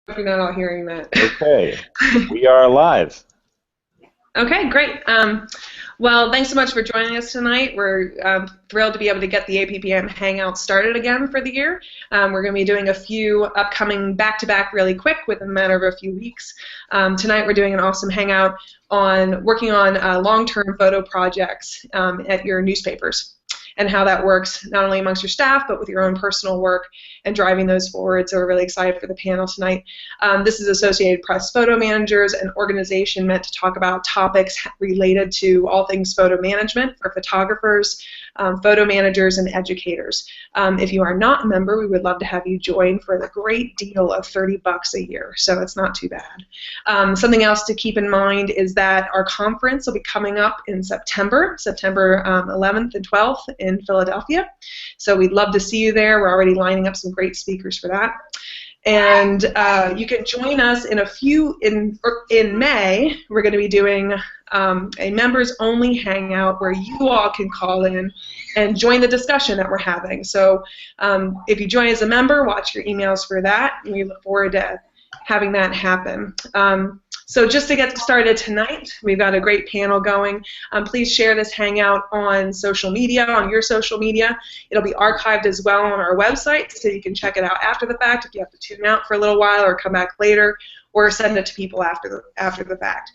if you're not all hearing that. Okay, we are live. Okay, great. Well, thanks so much for joining us tonight. We're thrilled to be able to get the APPM Hangout started again for the year. We're going to be doing a few upcoming back-to-back really quick within a matter of a few weeks. Tonight we're doing an awesome hangout on working on long-term photo projects at your newspapers, and how that works not only amongst your staff but with your own personal work and driving those forward. So we're really excited for the panel tonight. This is Associated Press photo managers, an organization meant to talk about topics related to all things photo management for photographers, photo managers, and educators. If you are not a member, we would love to have you join for the great deal of $30 a year, so it's not too bad. Something else to keep in mind is that our conference will be coming up in September 11th and 12th in Philadelphia. So we'd love to see you there. We're already lining up some great speakers for that. And you can join us in May. We're going to be doing a members-only hangout where you all can call in and join the discussion that we're having. So if you join as a member, watch your emails for that. And we look forward to having that happen. So just to get started tonight, we've got a great panel going. Please share this hangout on social media, on your social media. It'll be archived as well on our website, so you can check it out after the fact if you have to tune out for a little while or come back later, or send it to people after the fact.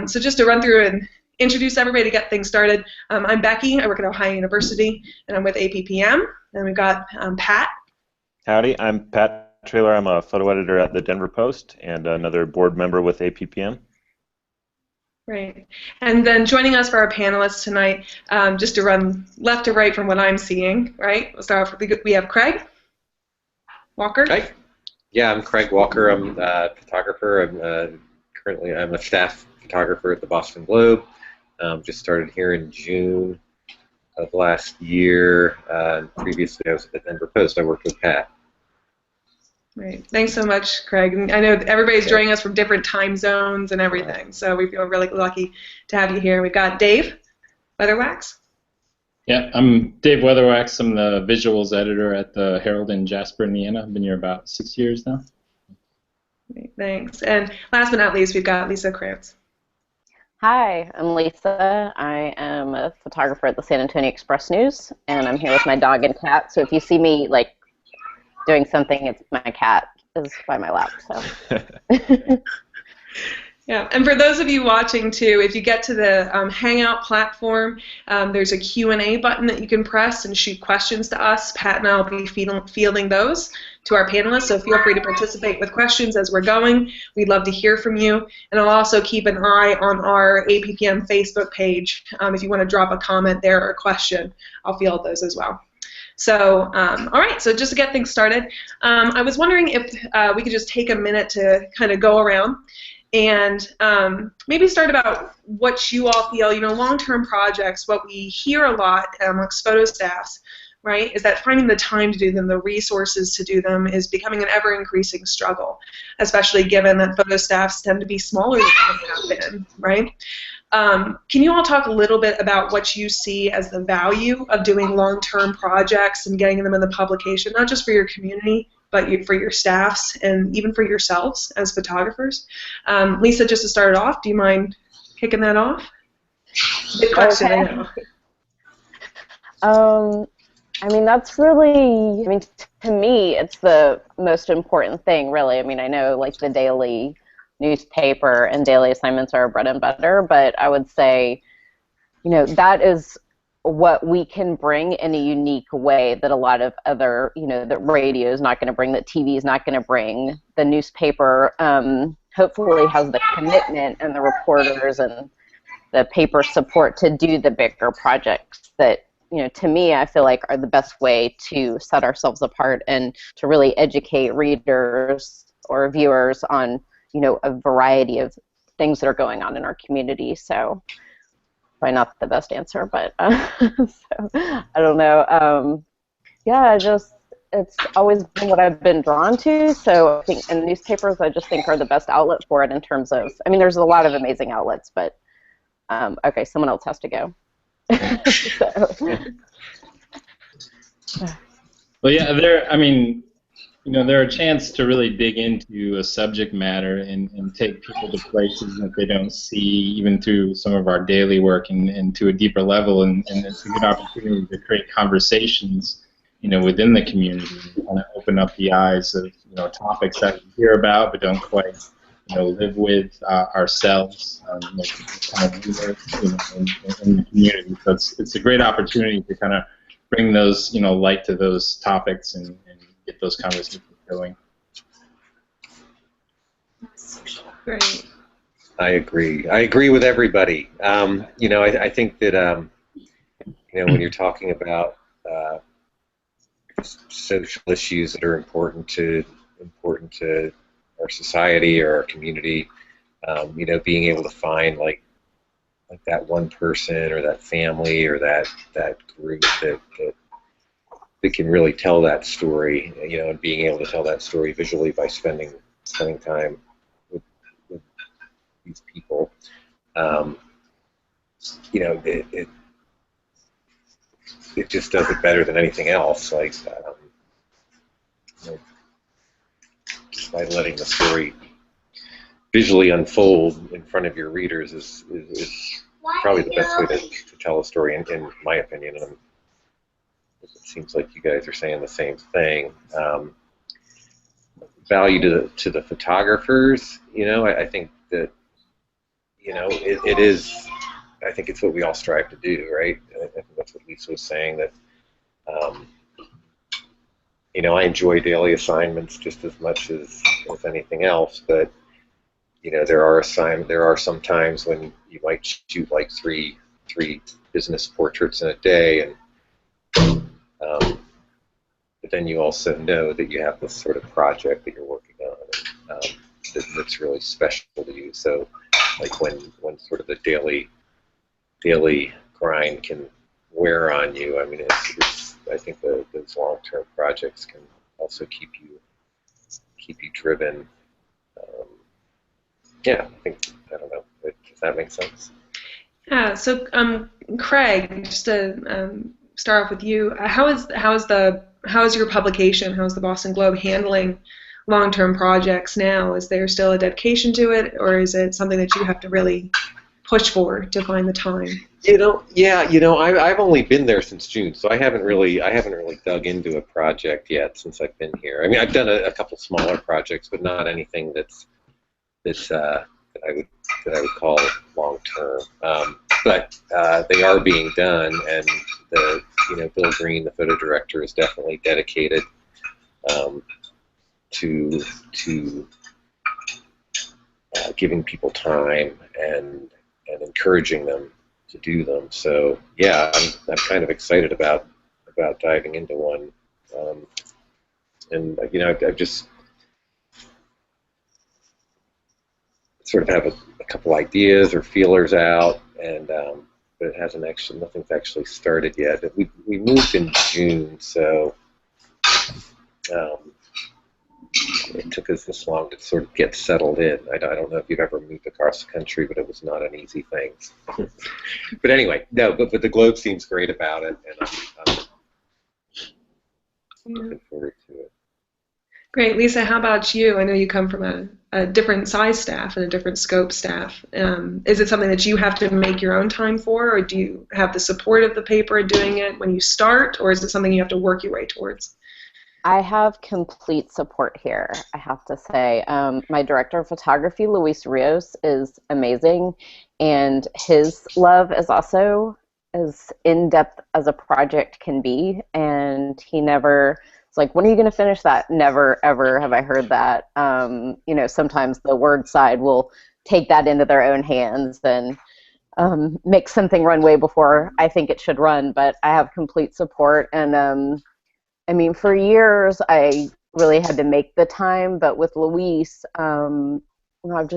So just to run through and introduce everybody to get things started, I'm Becky. I work at Ohio University, and I'm with APPM. And we've got Pat. Howdy, I'm Pat Trailer. I'm a photo editor at the Denver Post and another board member with APPM. Great. And then joining us for our panelists tonight, just to run left to right from what I'm seeing, right? We'll start off with, we have Craig Walker. Hi. Yeah, I'm Craig Walker. I'm a photographer. Currently I'm a staff photographer at the Boston Globe. Just started here in June of last year. Previously I was at the Denver Post. I worked with Pat. Great. Thanks so much, Craig. And I know everybody's joining us from different time zones and everything, so we feel really lucky to have you here. We've got Dave Weatherwax. Yeah, I'm Dave Weatherwax. I'm the visuals editor at the Herald in Jasper, Indiana. I've been here about 6 years now. Great, thanks. And last but not least, we've got Lisa Krantz. Hi, I'm Lisa. I am a photographer at the San Antonio Express News, and I'm here with my dog and cat. So if you see me doing something, it's my cat is by my lap. So. Yeah, and for those of you watching too, if you get to the Hangout platform, there's a Q&A button that you can press and shoot questions to us. Pat and I will be fielding those to our panelists, so feel free to participate with questions as we're going. We'd love to hear from you, and I'll also keep an eye on our APPM Facebook page. If you want to drop a comment there or a question, I'll field those as well. So, all right, so just to get things started, I was wondering if we could just take a minute to kind of go around and maybe start about what you all feel, long-term projects, what we hear a lot amongst photo staffs, right, is that finding the time to do them, the resources to do them, is becoming an ever-increasing struggle, especially given that photo staffs tend to be smaller than they have been, right? Can you all talk a little bit about what you see as the value of doing long-term projects and getting them in the publication, not just for your community, but for your staffs and even for yourselves as photographers? Lisa, just to start it off, do you mind kicking that off? Good question, okay. I know. I mean, that's really, to me, it's the most important thing, really. I mean, I know, the daily newspaper and daily assignments are bread and butter, but I would say, that is what we can bring in a unique way that a lot of other, the radio is not going to bring, that TV is not going to bring. The newspaper hopefully has the commitment and the reporters and the paper support to do the bigger projects that, to me, I feel like are the best way to set ourselves apart and to really educate readers or viewers on a variety of things that are going on in our community. So, probably not the best answer, but so, I don't know. Yeah, it's always been what I've been drawn to. So I think, and newspapers, I just think are the best outlet for it in terms of, there's a lot of amazing outlets, but okay, someone else has to go. Well, yeah, You know, they're a chance to really dig into a subject matter and take people to places that they don't see, even through some of our daily work, and to a deeper level. And it's a good opportunity to create conversations, you know, within the community, and kind of open up the eyes of, you know, topics that we hear about but don't quite, you know, live with ourselves. You know, kind of live, you know, in the community. So it's a great opportunity to kind of bring those, you know, light to those topics and get those conversations going. Great. I agree. I agree with everybody. You know, I think that you know, when you're talking about social issues that are important to our society or our community, you know, being able to find like that one person or that family or that group that can really tell that story, you know, and being able to tell that story visually by spending time with these people, you know, it just does it better than anything else. Like, you know, just by letting the story visually unfold in front of your readers is probably the best way to tell a story, in my opinion. And it seems like you guys are saying the same thing. Value to the photographers, you know, I think that, you know, it is, I think it's what we all strive to do, right? I think that's what Lisa was saying, that, you know, I enjoy daily assignments just as much as anything else, but, you know, there are some times when you might shoot like three business portraits in a day, and but then you also know that you have this sort of project that you're working on, that's really special to you. So, like when sort of the daily grind can wear on you, I mean, I think those long-term projects can also keep you driven. Yeah, I don't know. Does that make sense? Yeah. So, Craig, just to start off with you, how is your publication? How is the Boston Globe handling long-term projects now? Is there still a dedication to it, or is it something that you have to really push for to find the time? You know, yeah, you know, I've only been there since June, so I haven't really dug into a project yet since I've been here. I mean, I've done a couple smaller projects, but not anything that I would call long term. But they are being done, and Bill Green, the photo director, is definitely dedicated to giving people time and encouraging them to do them. So yeah, I'm kind of excited about diving into one, and you know, I've just sort of have a couple ideas or feelers out, and but it hasn't actually, nothing's actually started yet. We moved in June, so it took us this long to sort of get settled in. I don't know if you've ever moved across the country, but it was not an easy thing. But anyway, no, but the Globe seems great about it, and I'm looking forward to it. Great. Lisa, how about you? I know you come from a different size staff and a different scope staff. Is it something that you have to make your own time for, or do you have the support of the paper in doing it when you start, or is it something you have to work your way towards? I have complete support here, I have to say. My director of photography, Luis Rios, is amazing, and his love is also as in-depth as a project can be, and he never... It's like, when are you going to finish that? Never, ever have I heard that. You know, sometimes the word side will take that into their own hands and make something run way before I think it should run, but I have complete support. And, I mean, for years, I really had to make the time, but with Luis, you know,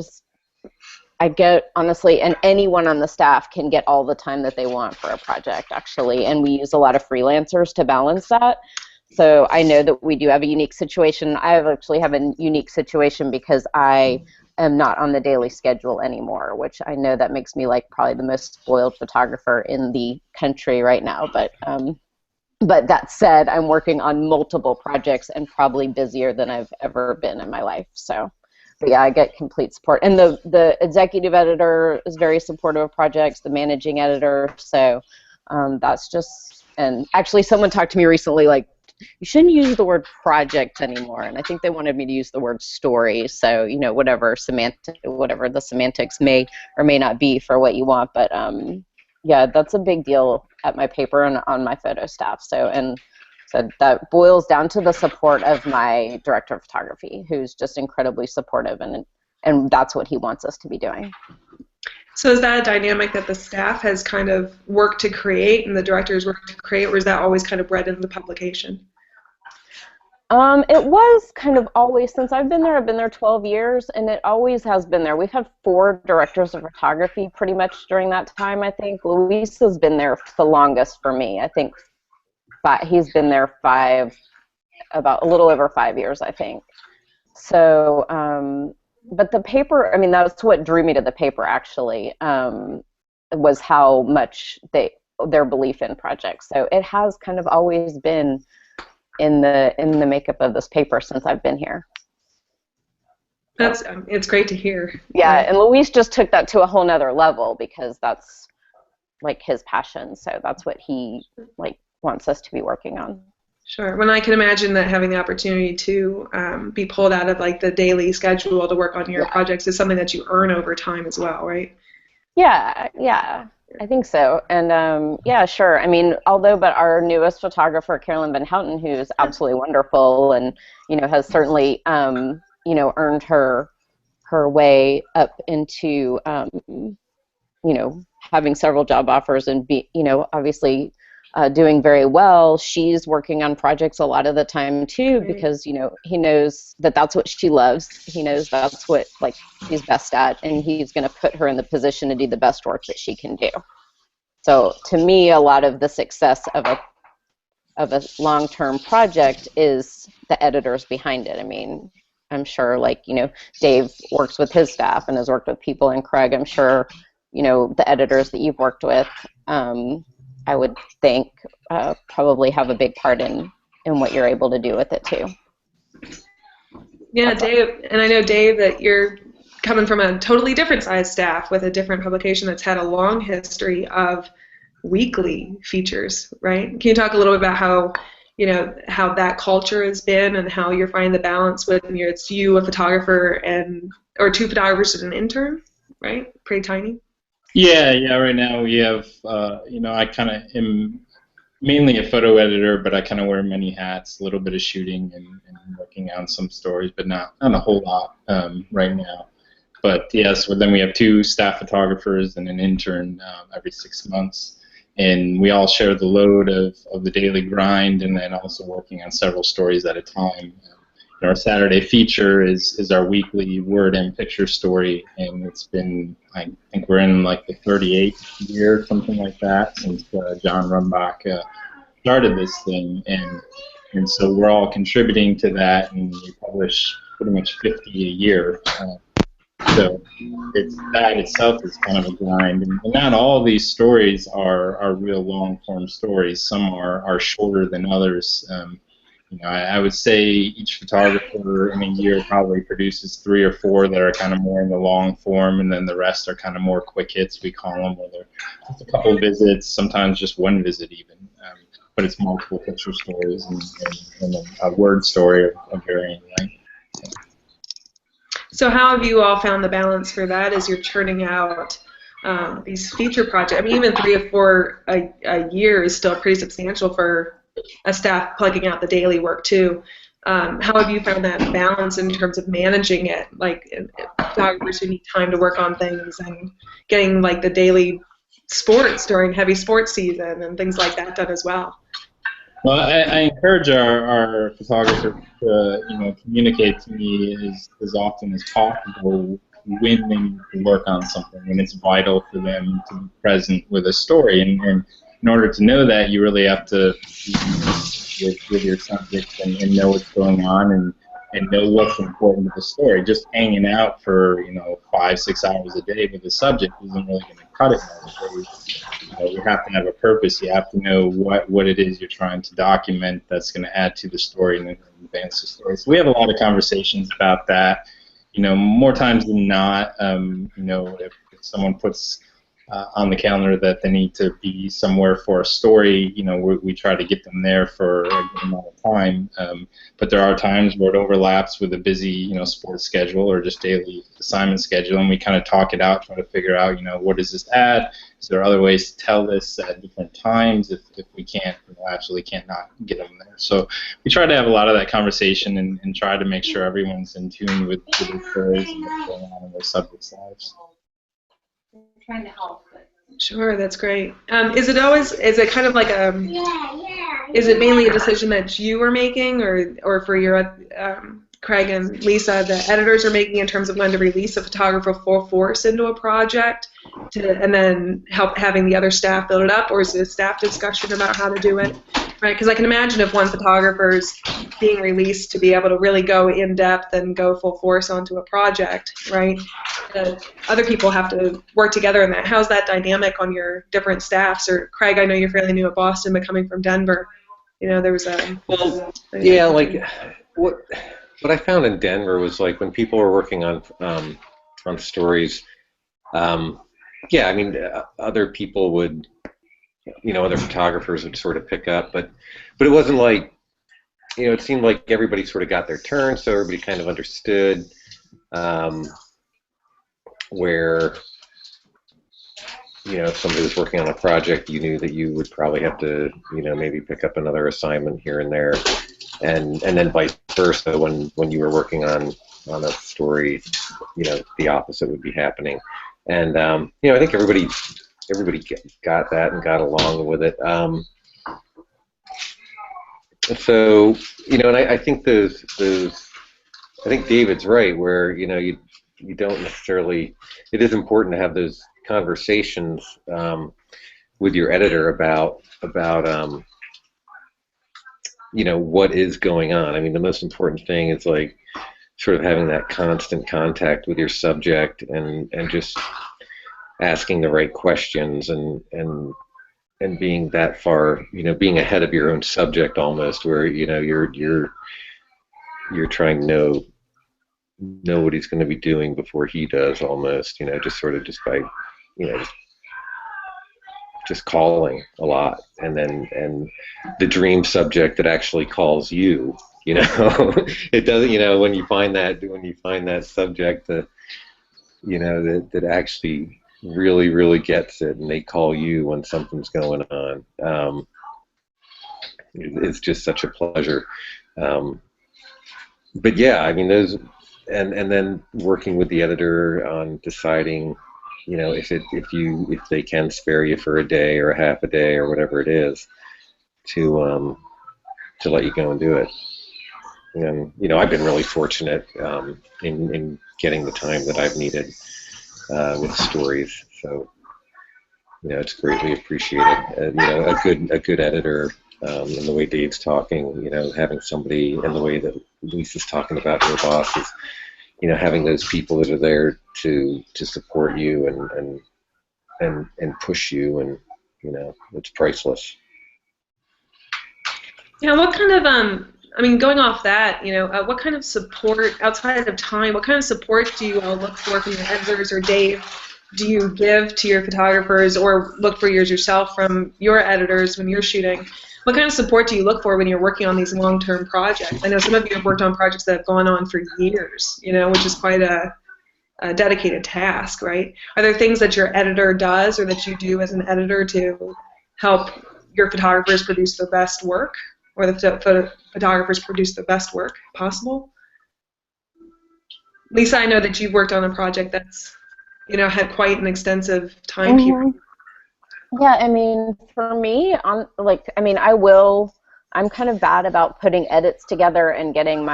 I get, honestly, and anyone on the staff can get all the time that they want for a project, actually, and we use a lot of freelancers to balance that. So I know that we do have a unique situation. I actually have a unique situation because I am not on the daily schedule anymore, which I know that makes me like probably the most spoiled photographer in the country right now. But But that said, I'm working on multiple projects and probably busier than I've ever been in my life. So, but yeah, I get complete support. And the executive editor is very supportive of projects, the managing editor. So that's just, and actually someone talked to me recently, like, you shouldn't use the word project anymore. And I think they wanted me to use the word story. So, you know, whatever the semantics may or may not be for what you want. But yeah, that's a big deal at my paper and on my photo staff. So, and so that boils down to the support of my director of photography, who's just incredibly supportive, and that's what he wants us to be doing. So is that a dynamic that the staff has kind of worked to create and the directors worked to create, or is that always kind of bred into the publication? It was kind of always, since I've been there 12 years, and it always has been there. We've had 4 directors of photography pretty much during that time, I think. Luis has been there the longest for me. I think he's been there about a little over 5 years, I think. So, but the paper, I mean, that's what drew me to the paper, actually, was how much their belief in projects. So it has kind of always been in the makeup of this paper since I've been here. It's great to hear. Yeah, and Luis just took that to a whole nother level because that's like his passion. So that's what he like wants us to be working on. Sure. When I can imagine that having the opportunity to be pulled out of like the daily schedule to work on your projects is something that you earn over time as well, right? Yeah, I think so. And yeah, sure. I mean, but our newest photographer, Carolyn Van Houten, who is absolutely wonderful and, you know, has certainly, you know, earned her way up into, you know, having several job offers and you know, obviously doing very well. She's working on projects a lot of the time too, because, you know, he knows that that's what she loves. He knows that's what like she's best at, and he's going to put her in the position to do the best work that she can do. So to me, a lot of the success of a long-term project is the editors behind it. I mean, I'm sure, like, you know, Dave works with his staff and has worked with people, and Craig, I'm sure, you know, the editors that you've worked with, I would think probably have a big part in what you're able to do with it too. Yeah, Dave, and I know, Dave, that you're coming from a totally different size staff with a different publication that's had a long history of weekly features, right? Can you talk a little bit about how, you know, how that culture has been and how you're finding the balance with it's you, a photographer, or 2 photographers and an intern, right? Pretty tiny. Yeah. Right now we have, you know, I kind of am mainly a photo editor, but I kind of wear many hats. A little bit of shooting and working on some stories, but not a whole lot right now. But yes, then we have 2 staff photographers and an intern every 6 months, and we all share the load of the daily grind, and then also working on several stories at a time. Our Saturday feature is our weekly word and picture story, and it's been, I think we're in like the 38th year, something like that, since John Rumbach started this thing, and so we're all contributing to that, and we publish pretty much 50 a year. So that itself is kind of a grind, and not all these stories are real long-form stories. Some are shorter than others. You know, I would say each photographer in a year probably produces 3 or 4 that are kind of more in the long form, and then the rest are kind of more quick hits, we call them, where they're just a couple visits, sometimes just 1 visit even. But it's multiple picture stories and a word story of varying length. So how have you all found the balance for that as you're churning out these feature projects? I mean, even 3 or 4 a year is still pretty substantial for a staff plugging out the daily work too. How have you found that balance in terms of managing it, like photographers who need time to work on things and getting like the daily sports during heavy sports season and things like that done as well? Well, I encourage our photographers to communicate to me as often as possible when they need to work on something, and it's vital for them to be present with a story. And in order to know that, you really have to be with your subject and know what's going on and know what's important to the story. Just hanging out for 5-6 hours a day with the subject isn't really going to cut it nowadays. you have to have a purpose. You have to know what it is you're trying to document that's going to add to the story and advance the story. So we have a lot of conversations about that. More times than not, if someone puts on the calendar that they need to be somewhere for a story, we try to get them there for a good amount of time. But there are times where it overlaps with a busy, sports schedule or just daily assignment schedule, and we kind of talk it out, try to figure out, what does this add? Is there other ways to tell this at different times if we can't, absolutely can't not get them there? So we try to have a lot of that conversation and try to make sure everyone's in tune with the stories and what's going on in their subjects' lives. Trying to help. Sure, that's great. Is it kind of like is it mainly a decision that you are making, or for your Craig and Lisa, the editors are making in terms of when to release a photographer full force into a project, and then having the other staff build it up, or is it a staff discussion about how to do it? Right, because I can imagine if one photographer's being released to be able to really go in depth and go full force onto a project, right? Other people have to work together in that. How's that dynamic on your different staffs? Or Craig, I know you're fairly new at Boston, but coming from Denver, there was a. Well, yeah, like what I found in Denver was like when people were working on stories. Yeah, I mean, other people would. Other photographers would sort of pick up, but it wasn't like, it seemed like everybody sort of got their turn, so everybody kind of understood where, if somebody was working on a project, you knew that you would probably have to, maybe pick up another assignment here and there, and then vice versa when you were working on a story, the opposite would be happening, and I think everybody got that and got along with it. So, and I think I think David's right where, you don't necessarily, it is important to have those conversations with your editor about what is going on. I mean, the most important thing is like sort of having that constant contact with your subject and just asking the right questions and being that far, being ahead of your own subject almost, where you're trying to know what he's going to be doing before he does almost, just sort of just by just calling a lot, and the dream subject that actually calls you, it doesn't, when you find that subject that that actually really, really gets it, and they call you when something's going on. It's just such a pleasure. But yeah, I mean, those, and then working with the editor on deciding, if they can spare you for a day or a half a day or whatever it is, to let you go and do it. And I've been really fortunate in getting the time that I've needed. With stories, so it's greatly appreciated. A good editor, and the way Dave's talking, having somebody, and the way that Lisa's talking about your boss is, having those people that are there to support you and push you, and it's priceless. Yeah, what kind of going off that, what kind of support outside of time? What kind of support do you all look for from your editors, or Dave? Do you give to your photographers, or look for yours yourself from your editors when you're shooting? What kind of support do you look for when you're working on these long-term projects? I know some of you have worked on projects that have gone on for years, which is quite a dedicated task, right? Are there things that your editor does, or that you do as an editor to help your photographers produce the best work? Or the photographers produce the best work possible? Lisa, I know that you've worked on a project that's, had quite an extensive time period. Yeah, I mean, for me, I'm kind of bad about putting edits together and getting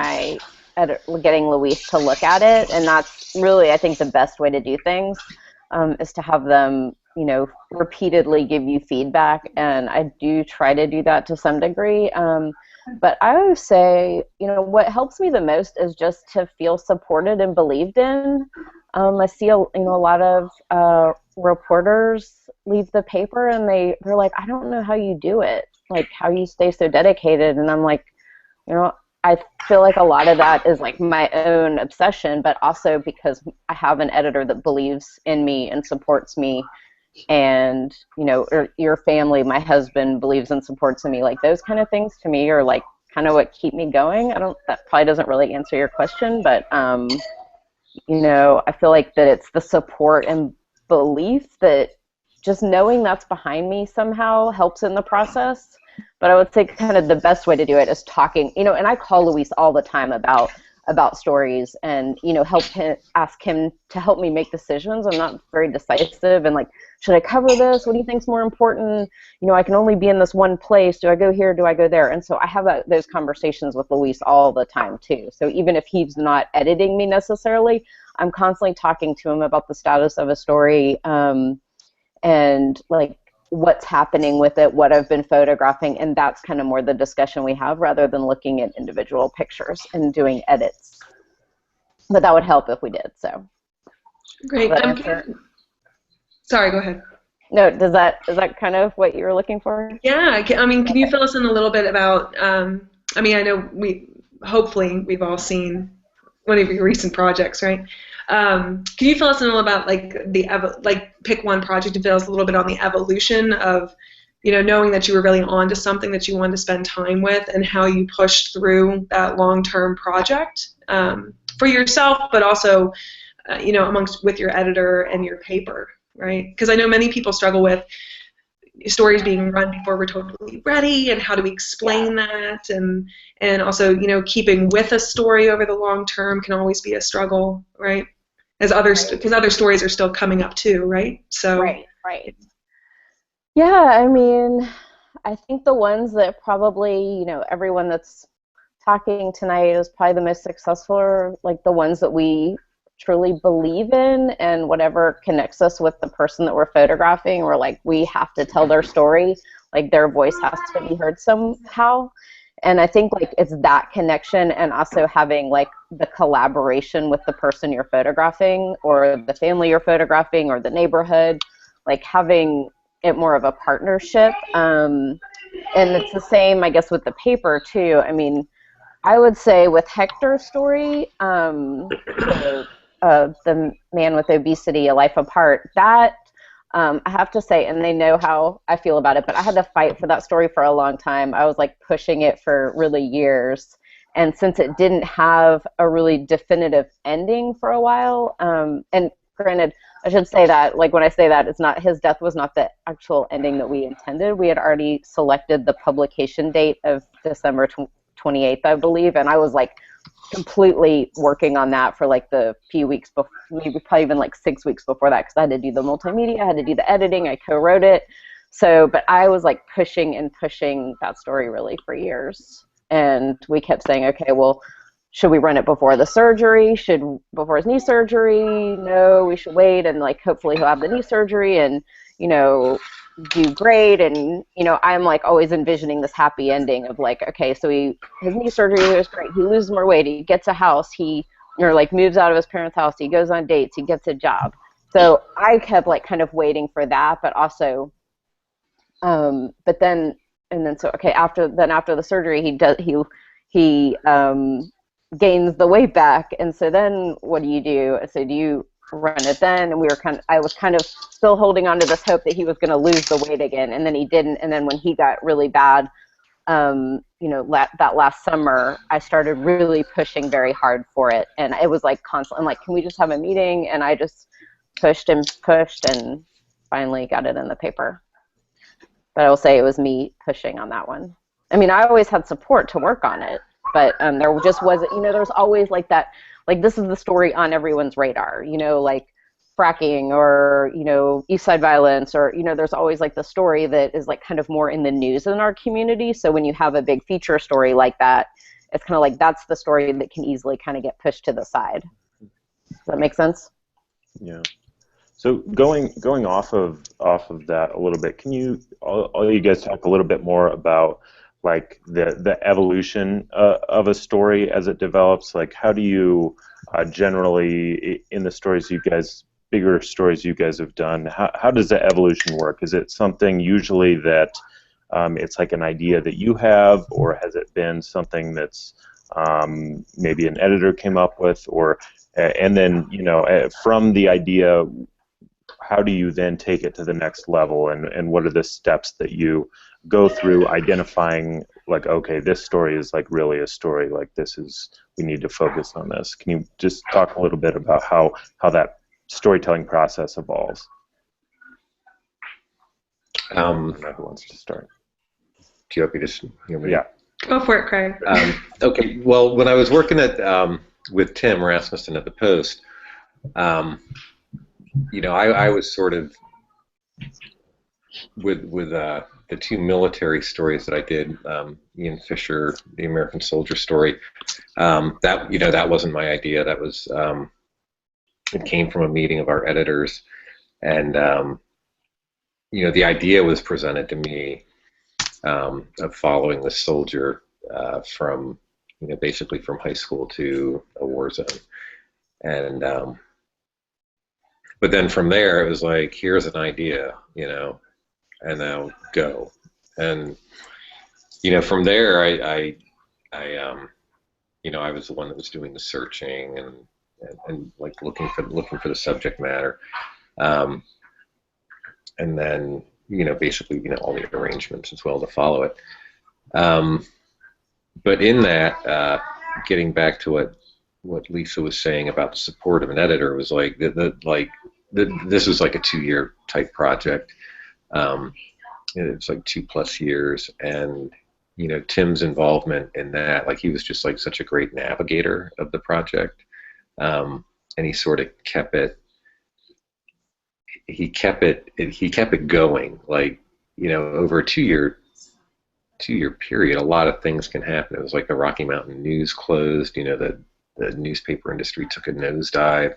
Louise to look at it, and that's really, I think, the best way to do things, is to have them repeatedly give you feedback, and I do try to do that to some degree. But I would say, what helps me the most is just to feel supported and believed in. I see a lot of reporters leave the paper and they're like, I don't know how you do it, like how you stay so dedicated. And I'm like, you know, I feel like a lot of that is like my own obsession, but also because I have an editor that believes in me and supports me, and you know, your family, my husband believes and supports in me. Like those kind of things to me are like kind of what keep me going. That probably doesn't really answer your question, but you know, I feel like that it's the support and belief that just knowing that's behind me somehow helps in the process. But I would say kind of the best way to do it is talking, you know, and I call Luis all the time about stories and, you know, ask him to help me make decisions. I'm not very decisive and like, should I cover this? What do you think's more important? You know, I can only be in this one place. Do I go here? Do I go there? And so I have those conversations with Luis all the time too. So even if he's not editing me necessarily, I'm constantly talking to him about the status of a story and like what's happening with it, what I've been photographing, and that's kind of more the discussion we have rather than looking at individual pictures and doing edits. But that would help if we did, so. Great. Sorry, go ahead. No, is that kind of what you were looking for? Yeah, I mean, can you fill us in a little bit about, I mean, I know hopefully we've all seen one of your recent projects, right? Can you fill us in a little about like pick one project and fill us a little bit on the evolution of, you know, knowing that you were really onto something that you wanted to spend time with and how you pushed through that long-term project for yourself, but also, you know, with your editor and your paper, right? Because I know many people struggle with stories being run before we're totally ready, and how do we explain that, and also, you know, keeping with a story over the long term can always be a struggle, right? Because other stories are still coming up too, right? So right. Yeah, I mean, I think the ones that probably, you know, everyone that's talking tonight is probably the most successful are like the ones that we truly believe in, and whatever connects us with the person that we're photographing, we're like, we have to tell their story, like their voice has to be heard somehow. And I think like it's that connection, and also having like the collaboration with the person you're photographing or the family you're photographing or the neighborhood, like having it more of a partnership. And it's the same, I guess, with the paper too. I mean, I would say with Hector's story, the man with obesity, A Life Apart, that I have to say, and they know how I feel about it, but I had to fight for that story for a long time. I was like pushing it for really years, and since it didn't have a really definitive ending for a while, and granted, I should say that, like when I say that, it's not, his death was not the actual ending that we intended. We had already selected the publication date of December 28th, I believe, and I was like completely working on that for like the few weeks before, maybe probably even like 6 weeks before that, because I had to do the multimedia, I had to do the editing, I co-wrote it. So, but I was like pushing that story really for years, and we kept saying, okay, well, should we run it before the surgery? Before his knee surgery? No, we should wait, and like hopefully he'll have the knee surgery and, you know, do great. And, you know, I'm like always envisioning this happy ending of like, okay, so his knee surgery was great, he loses more weight, he gets a house, he, you know, like moves out of his parents' house, he goes on dates, he gets a job. So I kept like kind of waiting for that, but also but then so okay, after the surgery he gains the weight back, and so then what do you do? So do you run it then? And I was kind of still holding on to this hope that he was going to lose the weight again, and then he didn't. And then when he got really bad, you know, that last summer, I started really pushing very hard for it, and it was like constant. I'm like, can we just have a meeting? And I just pushed and finally got it in the paper. But I will say it was me pushing on that one. I mean, I always had support to work on it, but there just wasn't, you know, there's always like that, like this is the story on everyone's radar, you know, like fracking or, you know, East Side violence, or, you know, there's always like the story that is like kind of more in the news in our community. So when you have a big feature story like that, it's kind of like that's the story that can easily kind of get pushed to the side. Does that make sense? Yeah. So going off of that a little bit, can you all you guys talk a little bit more about like the evolution of a story as it develops? Like how do you generally in the stories you guys bigger stories you guys have done, how does the evolution work? Is it something usually that it's like an idea that you have, or has it been something that's maybe an editor came up with, or and then from the idea, how do you then take it to the next level, and what are the steps that you go through identifying, like, okay, this story is like really a story, like we need to focus on this. Can you just talk a little bit about how that storytelling process evolves? Whoever wants to start. Do you want me to? Yeah. Go for it, Craig. Okay. Well, when I was working with Tim Rasmussen at the Post, I was sort of with the two military stories that I did, Ian Fisher, the American Soldier story. That wasn't my idea. That was it came from a meeting of our editors, and the idea was presented to me of following the soldier from basically from high school to a war zone, and but then from there it was like, here's an idea, and now go. And from there I was the one that was doing the searching and like looking for the subject matter, and then basically all the arrangements as well to follow it. But in that, getting back to what Lisa was saying about the support of an editor, was like this was like a 2-year type project. It was like 2+ years, and Tim's involvement in that, like, he was just like such a great navigator of the project, and he sort of kept it going, like, over a 2-year period. A lot of things can happen. It was like the Rocky Mountain News closed, the newspaper industry took a nosedive,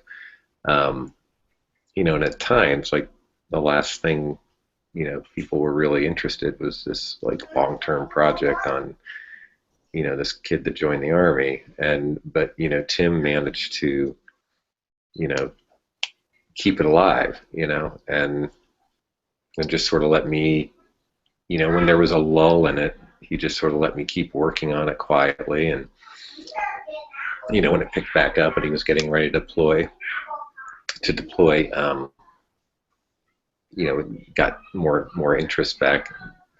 and at times, like, the last thing people were really interested was this like long-term project on this kid that joined the Army, but Tim managed to keep it alive, and just sort of let me, when there was a lull in it, he just sort of let me keep working on it quietly, and when it picked back up and he was getting ready to deploy, got more interest back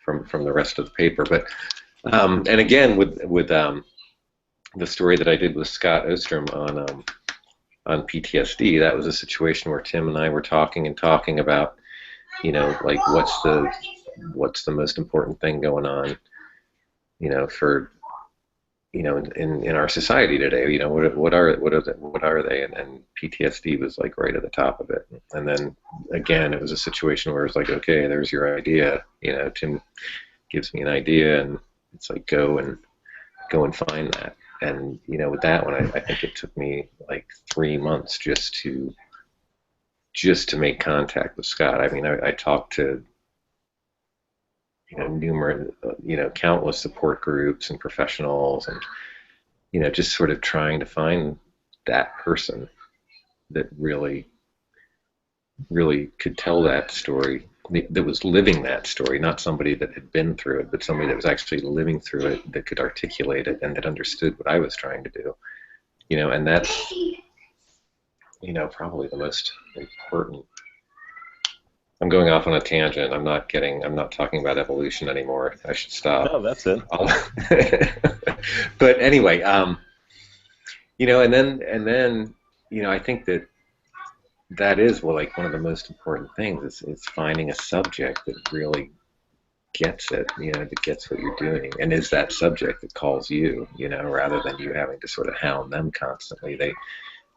from the rest of the paper. But and again, with the story that I did with Scott Ostrom on PTSD, that was a situation where Tim and I were talking about, like, what's the most important thing going on, for in our society today. What are they? And PTSD was like right at the top of it. And then again, it was a situation where it's like, okay, there's your idea. Tim gives me an idea, and it's like, go and find that. And with that one, I think it took me like 3 months just to make contact with Scott. I mean, I talked to numerous, countless support groups and professionals, and just sort of trying to find that person that really could tell that story, that was living that story, not somebody that had been through it, but somebody that was actually living through it, that could articulate it and that understood what I was trying to do, and that's, probably the most important. I'm going off on a tangent. I'm not talking about evolution anymore. I should stop. No, that's it. But anyway, and then, I think that is, well, like, one of the most important things is finding a subject that really gets it, that gets what you're doing, and is that subject that calls you, rather than you having to sort of hound them constantly.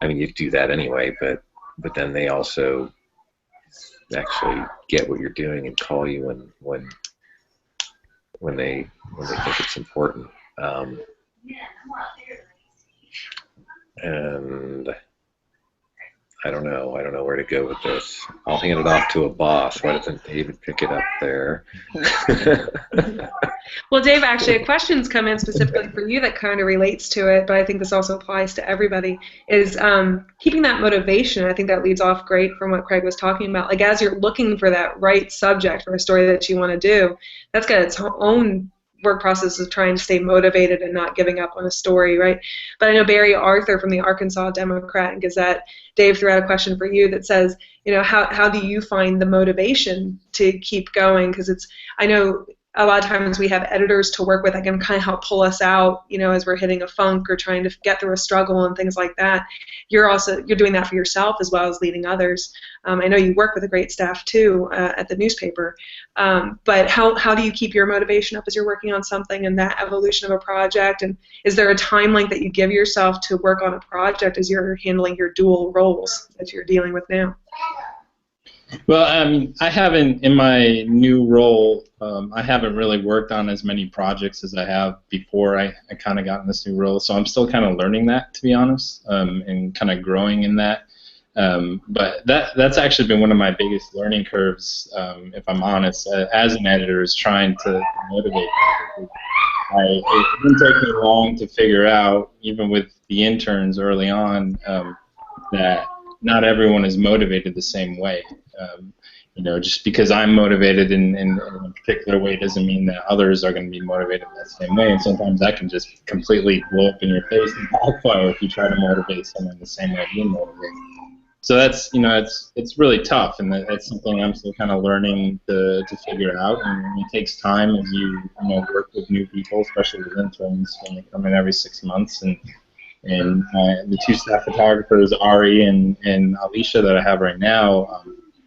You do that anyway, but then they also actually get what you're doing and call you when they think it's important. And I don't know. I don't know where to go with this. I'll hand it off to a boss. Why doesn't David pick it up there? Well, Dave, actually, a question's come in specifically for you that kind of relates to it, but I think this also applies to everybody, is keeping that motivation. I think that leads off great from what Craig was talking about. Like, as you're looking for that right subject for a story that you want to do, that's got its own work process of trying to stay motivated and not giving up on a story, right? But I know Barry Arthur from the Arkansas Democrat and Gazette, Dave threw out a question for you that says, you know, how do you find the motivation to keep going? Because I know a lot of times we have editors to work with that can kind of help pull us out, you know, as we're hitting a funk or trying to get through a struggle and things like that. You're doing that for yourself as well as leading others. I know you work with a great staff too at the newspaper. But how do you keep your motivation up as you're working on something and that evolution of a project? And is there a time length that you give yourself to work on a project as you're handling your dual roles that you're dealing with now? Well, I haven't, in my new role, I haven't really worked on as many projects as I have before I kind of got in this new role. So I'm still kind of learning that, to be honest, and kind of growing in that. But that's actually been one of my biggest learning curves, if I'm honest, as an editor, is trying to motivate people. It didn't take me long to figure out, even with the interns early on, that not everyone is motivated the same way. You know, just because I'm motivated in a particular way doesn't mean that others are going to be motivated that same way. And sometimes that can just completely blow up in your face and backfire if you try to motivate someone the same way you motivate. So that's, you know, it's really tough, and that's something I'm still kind of learning to figure out. And it takes time as you work with new people, especially with interns when they come in every 6 months. And the two staff photographers, Ari and Alicia, that I have right now,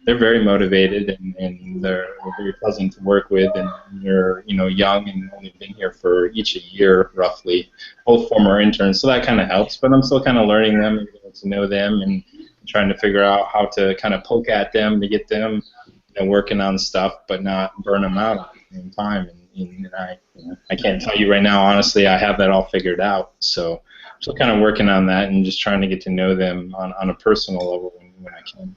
they're very motivated and they're very pleasant to work with. And they're young and only been here for each a year roughly, both former interns, so that kind of helps. But I'm still kind of learning them and getting to know them and trying to figure out how to kind of poke at them to get them working on stuff, but not burn them out at the same time. And I can't tell you right now, honestly, I have that all figured out. So still kind of working on that and just trying to get to know them on a personal level when I can.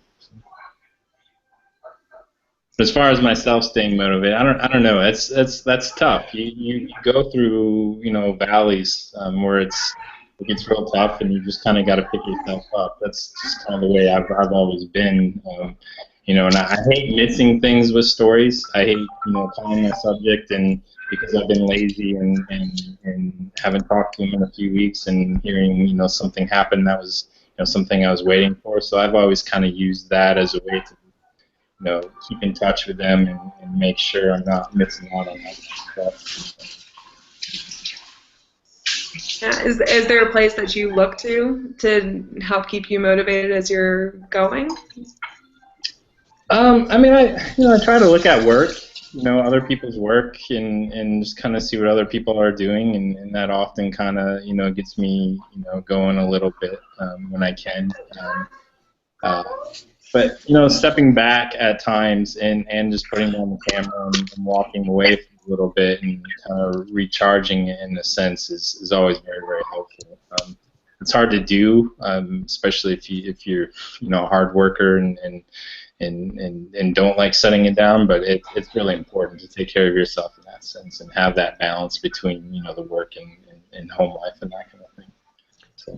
But as far as myself staying motivated, I don't know. That's tough. You go through valleys where it gets real tough, and you just kind of got to pick yourself up. That's just kind of the way I've always been. And I hate missing things with stories. I hate calling a subject and because I've been lazy and haven't talked to him in a few weeks and hearing something happen that was something I was waiting for. So I've always kind of used that as a way to keep in touch with them and make sure I'm not missing out on that stuff. Yeah. Is there a place that you look to help keep you motivated as you're going? I try to look at work, other people's work and just kind of see what other people are doing, and that often kind of gets me going a little bit when I can. But stepping back at times and just putting down the camera and walking away for a little bit and kind of recharging in a sense is always very, very helpful. It's hard to do, especially if you're a hard worker and don't like setting it down. But it's really important to take care of yourself in that sense and have that balance between the work and home life and that kind of thing.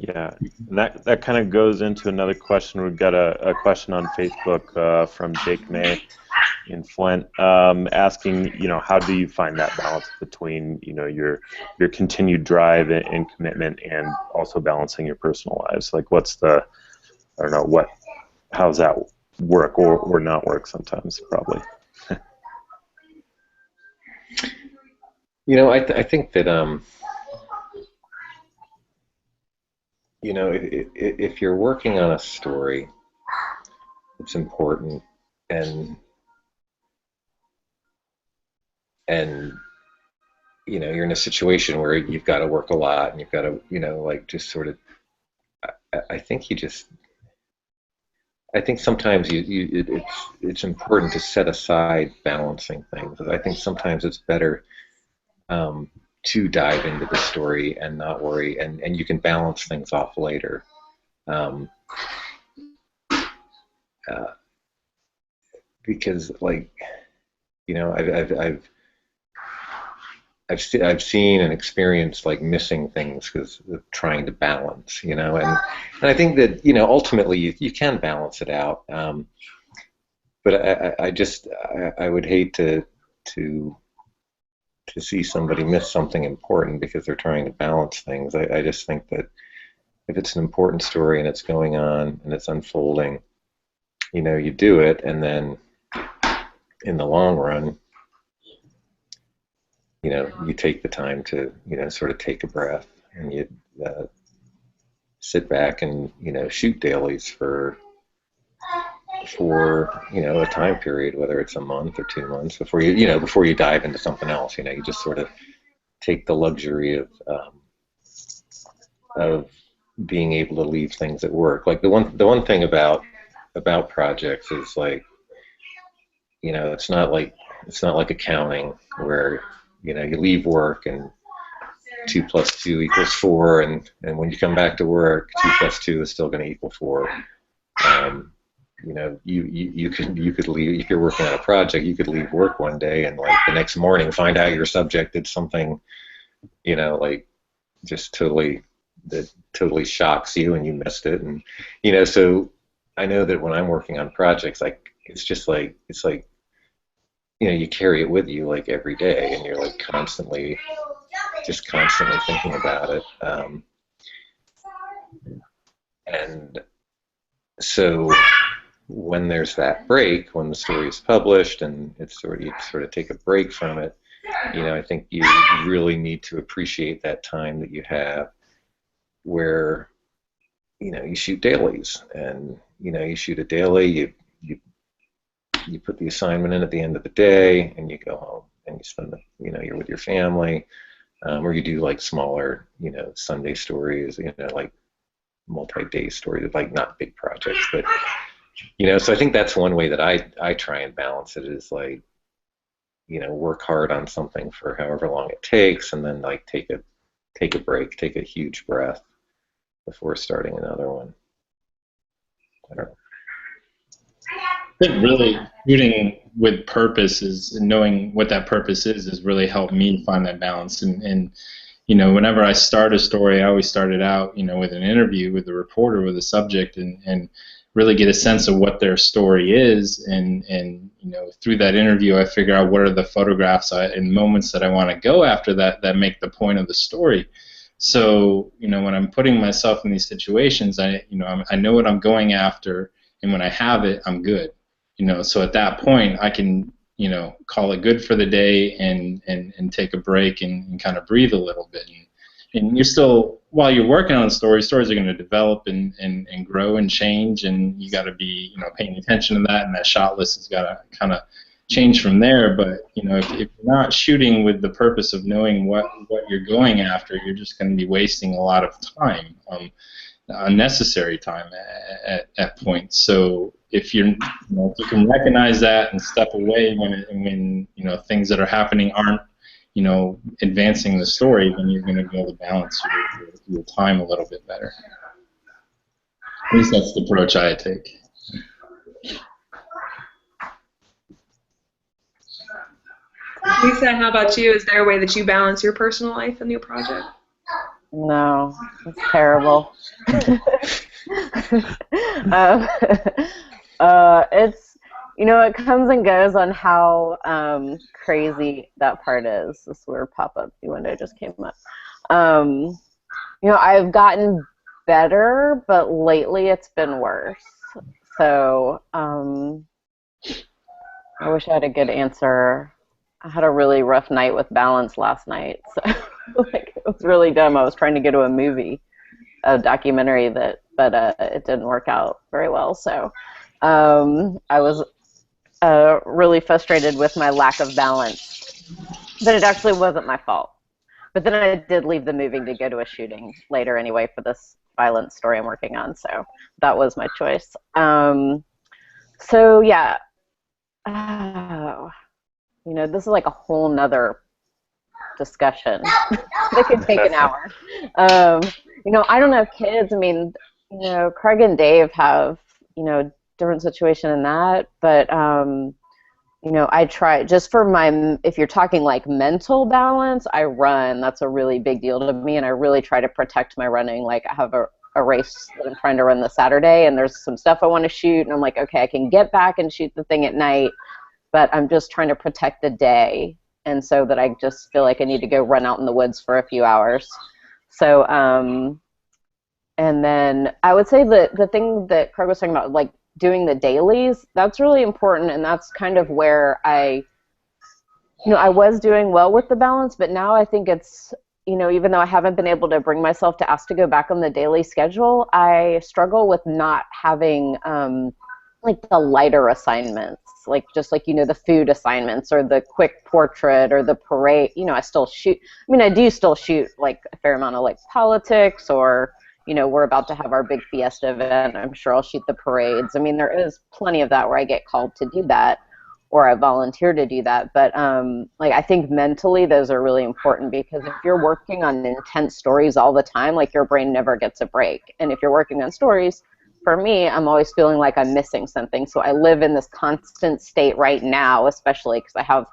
Yeah, that kind of goes into another question. We've got a question on Facebook from Jake May in Flint asking, how do you find that balance between, your continued drive and commitment and also balancing your personal lives? Like, how's that work or not work sometimes, probably? I think that if you're working on a story, it's important, and you're in a situation where you've got to work a lot and you've got to just sort of. I think sometimes it's important to set aside balancing things. I think sometimes it's better to dive into the story and not worry, and you can balance things off later. uh, because like, you know, I've seen and experienced like missing things because of trying to balance, you know, and I think that, you know, ultimately you can balance it out, but I would hate to see somebody miss something important because they're trying to balance things. I just think that if it's an important story and it's going on and it's unfolding, you know, you do it, and then in the long run, you know, you take the time to, you know, sort of take a breath, and you sit back and, you know, shoot dailies for you know, a time period, whether it's a month or 2 months, before you dive into something else. You know, you just sort of take the luxury of being able to leave things at work. Like the one thing about projects is, like, you know, it's not like accounting where, you know, you leave work and 2 + 2 = 4, and when you come back to work, 2 + 2 is still going to equal 4. You know, you could leave, if you're working on a project, you could leave work one day and, like, the next morning find out your subject did something, you know, like, just totally shocks you, and you missed it. And, you know, so I know that when I'm working on projects, like, it's like, you know, you carry it with you, like, every day, and you're, like, constantly thinking about it. And so when there's that break, when the story is published and you sort of take a break from it, you know, I think you really need to appreciate that time that you have where, you know, you shoot dailies, and, you know, you shoot a daily, you put the assignment in at the end of the day, and you go home and you spend you know, you're with your family, or you do, like, smaller, you know, Sunday stories, you know, like multi-day stories, like not big projects, but, you know, so I think that's one way that I try and balance it, is, like, you know, work hard on something for however long it takes, and then, like, take a break, take a huge breath before starting another one. I don't know. I think really shooting with purpose is, and knowing what that purpose is really helped me find that balance. And you know, whenever I start a story, I always start it out, you know, with an interview with the reporter, with the subject, and really get a sense of what their story is. And you know, through that interview, I figure out what are the photographs and moments that I want to go after that make the point of the story. So, you know, when I'm putting myself in these situations, I know what I'm going after, and when I have it, I'm good. You know, so at that point, I can, you know, call it good for the day and take a break and kind of breathe a little bit. And you're still, while you're working on stories are going to develop and grow and change, and you got to be, you know, paying attention to that, and that shot list has got to kind of change from there. But, you know, if you're not shooting with the purpose of knowing what you're going after, you're just going to be wasting a lot of time, unnecessary time at points. So if you can recognize that and step away when you know, things that are happening aren't, you know, advancing the story, then you're going to be able to balance your time a little bit better. At least that's the approach I take. Lisa, how about you? Is there a way that you balance your personal life and your project? No, it's terrible. It's, you know, it comes and goes on how crazy that part is. This weird pop-up window just came up. You know, I've gotten better, but lately it's been worse. So I wish I had a good answer. I had a really rough night with balance last night, so like, it was really dumb. I was trying to go to a movie, a documentary, but it didn't work out very well. So I was really frustrated with my lack of balance, but it actually wasn't my fault. But then I did leave the movie to go to a shooting later anyway for this violence story I'm working on, so that was my choice. So yeah, you know, this is like a whole nother discussion. It could take an hour. You know, I don't have kids. I mean, you know, Craig and Dave have, you know, different situation in that, but you know, I try just for my, if you're talking like mental balance, I run. That's a really big deal to me, and I really try to protect my running. Like I have a race that I'm trying to run this Saturday, and there's some stuff I want to shoot, and I'm like, okay, I can get back and shoot the thing at night, but I'm just trying to protect the day, and so that I just feel like I need to go run out in the woods for a few hours. So, and then I would say the thing that Craig was talking about, like doing the dailies, that's really important, and that's kind of where I was doing well with the balance, but now I think it's, you know, even though I haven't been able to bring myself to ask to go back on the daily schedule, I struggle with not having like the lighter assignments, like just like, you know, the food assignments or the quick portrait or the parade. You know, I still shoot, I mean, I do still shoot like a fair amount of like politics, or, you know, we're about to have our big fiesta event. I'm sure I'll shoot the parades. I mean, there is plenty of that where I get called to do that, or I volunteer to do that. But like I think mentally those are really important, because if you're working on intense stories all the time, like your brain never gets a break. And if you're working on stories, for me, I'm always feeling like I'm missing something. So I live in this constant state right now, especially because I have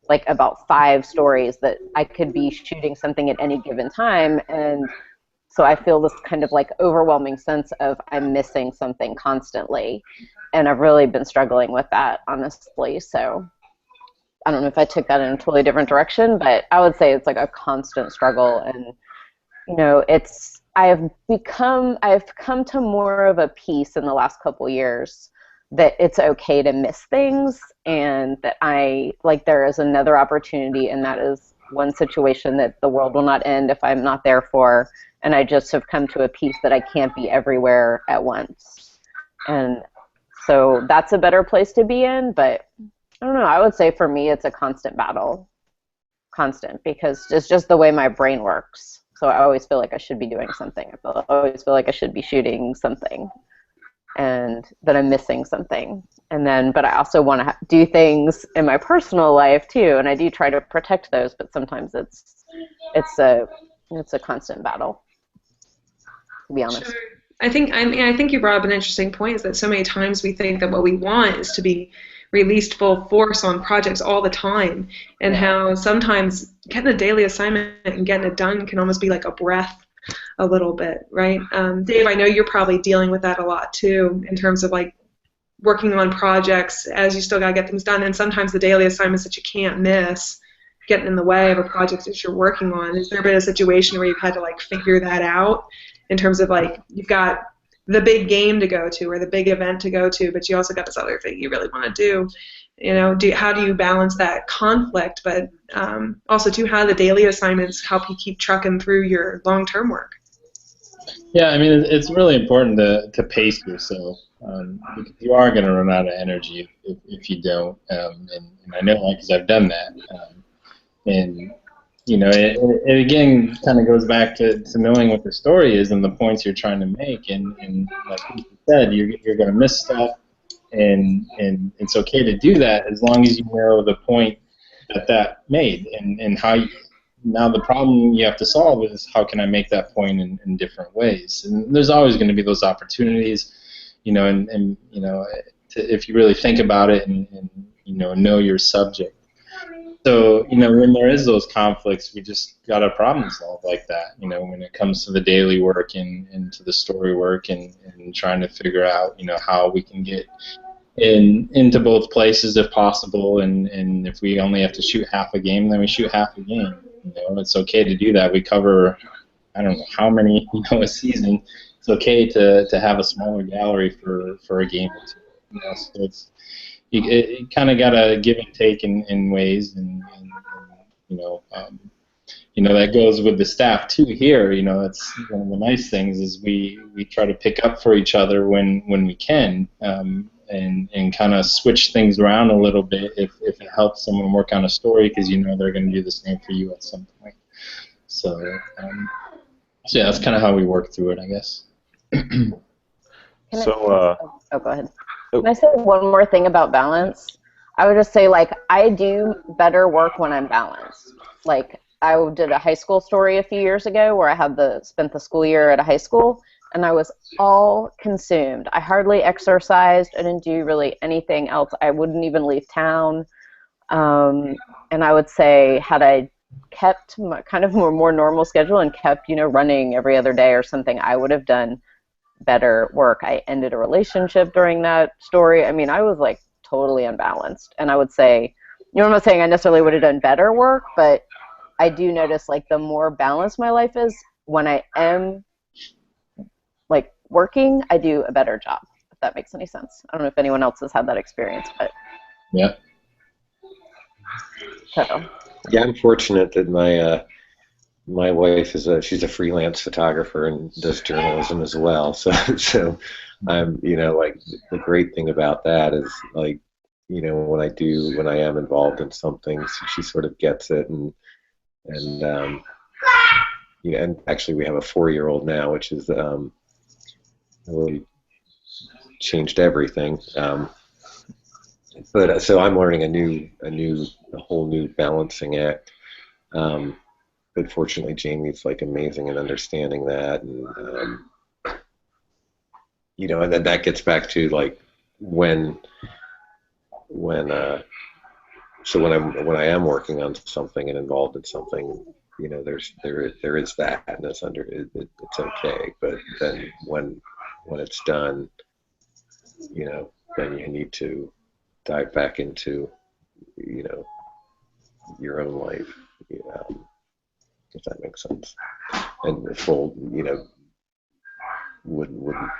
like about 5 stories that I could be shooting something at any given time. And so I feel this kind of like overwhelming sense of I'm missing something constantly. And I've really been struggling with that, honestly. So I don't know if I took that in a totally different direction, but I would say it's like a constant struggle. And, you know, I've come to more of a peace in the last couple years that it's okay to miss things, and that there is another opportunity, and that is one situation that the world will not end if I'm not there for. And I just have come to a peace that I can't be everywhere at once. And so that's a better place to be in, but I don't know, I would say for me it's a constant battle. Constant, because it's just the way my brain works. So I always feel like I should be doing something. I always feel like I should be shooting something, and that I'm missing something. And then, but I also want to do things in my personal life too, and I do try to protect those, but sometimes it's a constant battle, to be honest. Sure. I think you brought up an interesting point, is that so many times we think that what we want is to be released full force on projects all the time, and how sometimes getting a daily assignment and getting it done can almost be like a breath a little bit, right? Dave, I know you're probably dealing with that a lot too, in terms of like working on projects as you still got to get things done, and sometimes the daily assignments that you can't miss getting in the way of a project that you're working on. Has there been a situation where you've had to like figure that out, in terms of like you've got the big game to go to or the big event to go to, but you also got this other thing you really want to do? You know, how do you balance that conflict, but also too, how the daily assignments help you keep trucking through your long-term work? Yeah, I mean, it's really important to pace yourself, because you are going to run out of energy if you don't, and I know that because I've done that. And you know, it again kind of goes back to knowing what the story is and the points you're trying to make. And like you said, you're going to miss stuff, and it's okay to do that as long as you know the point that made, and how you, now the problem you have to solve is how can I make that point in different ways. And there's always going to be those opportunities, you know, and you know, if you really think about it and you know your subject. So, you know, when there is those conflicts, we just got to problem solve like that, you know, when it comes to the daily work and to the story work, and trying to figure out, you know, how we can get into both places if possible, and if we only have to shoot half a game, then we shoot half a game. You know, it's okay to do that. We cover, I don't know how many, you know, a season. It's okay to have a smaller gallery for a game or two. You know, so it's, you kind of got to give and take in ways, and you know, that goes with the staff too here. You know, that's one of the nice things is we try to pick up for each other when we can, and kind of switch things around a little bit if it helps someone work on a story, because you know they're going to do the same for you at some point. So yeah, that's kind of how we work through it, I guess. Go ahead. Can I say one more thing about balance? I would just say, like, I do better work when I'm balanced. Like, I did a high school story a few years ago where I had spent the school year at a high school, and I was all consumed. I hardly exercised. I didn't do really anything else. I wouldn't even leave town. And I would say, had I kept my kind of more normal schedule and kept, running every other day or something, I would have done better work. I ended a relationship during that story. I mean, I was like totally unbalanced. And I would say, I'm not saying I necessarily would have done better work, but I do notice like the more balanced my life is, when I am like working, I do a better job, if that makes any sense. I don't know if anyone else has had that experience, but yeah. So. Yeah, I'm fortunate that my wife is she's a freelance photographer and does journalism as well. So I'm like the great thing about that is like when I am involved in something, she sort of gets it and and actually we have a 4-year-old now, which is really changed everything. But so I'm learning a whole new balancing act. But fortunately, Jamie's like amazing in understanding that, and and then that gets back to like when I am working on something and involved in something, there is that, and it's okay. But then when it's done, then you need to dive back into your own life, if that makes sense. And the full wouldn't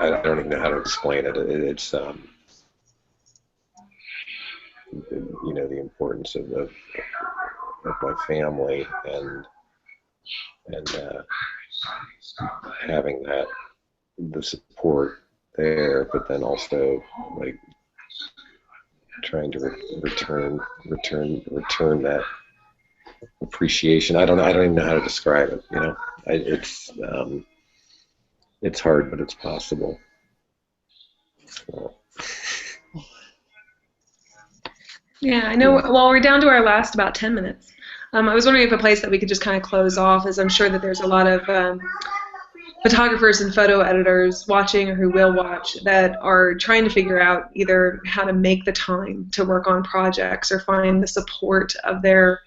I don't even know how to explain it. It's the importance of my family and having the support there, but then also like trying to return that appreciation. I don't even know how to describe it. It's hard, but it's possible. So. Yeah, I know. Well, we're down to our last about 10 minutes. I was wondering if a place that we could just kind of close off, as I'm sure that there's a lot of photographers and photo editors watching or who will watch that are trying to figure out either how to make the time to work on projects or find the support of their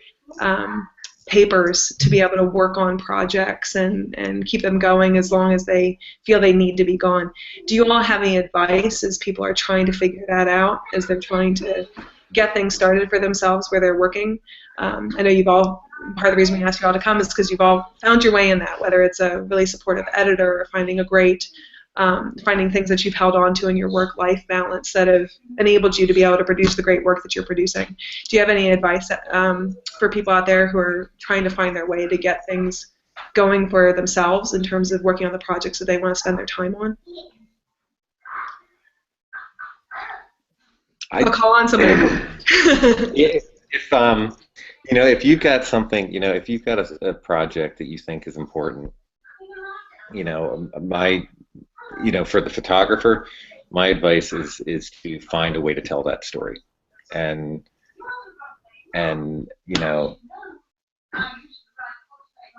papers to be able to work on projects and keep them going as long as they feel they need to be gone. Do you all have any advice as people are trying to figure that out, as they're trying to get things started for themselves where they're working? I know you've all, part of the reason we asked you all to come is because you've all found your way in that, whether it's a really supportive editor or finding things that you've held on to in your work-life balance that have enabled you to be able to produce the great work that you're producing. Do you have any advice for people out there who are trying to find their way to get things going for themselves in terms of working on the projects that they want to spend their time on? I'll call on somebody. If you've got something, if you've got a project that you think is important, for the photographer, my advice is to find a way to tell that story, and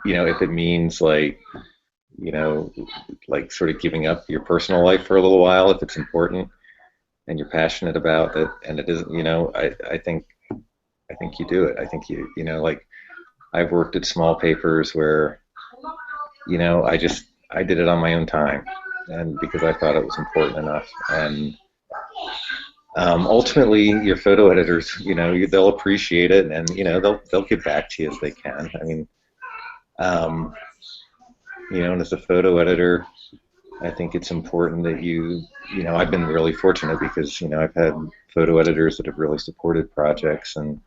if it means like sort of giving up your personal life for a little while, if it's important and you're passionate about it, and it isn't, I think you do it. I think like I've worked at small papers where I did it on my own time, and because I thought it was important enough. And ultimately, your photo editors, they'll appreciate it, and they'll get back to you as they can. I mean, and as a photo editor, I think it's important that I've been really fortunate because I've had photo editors that have really supported projects, and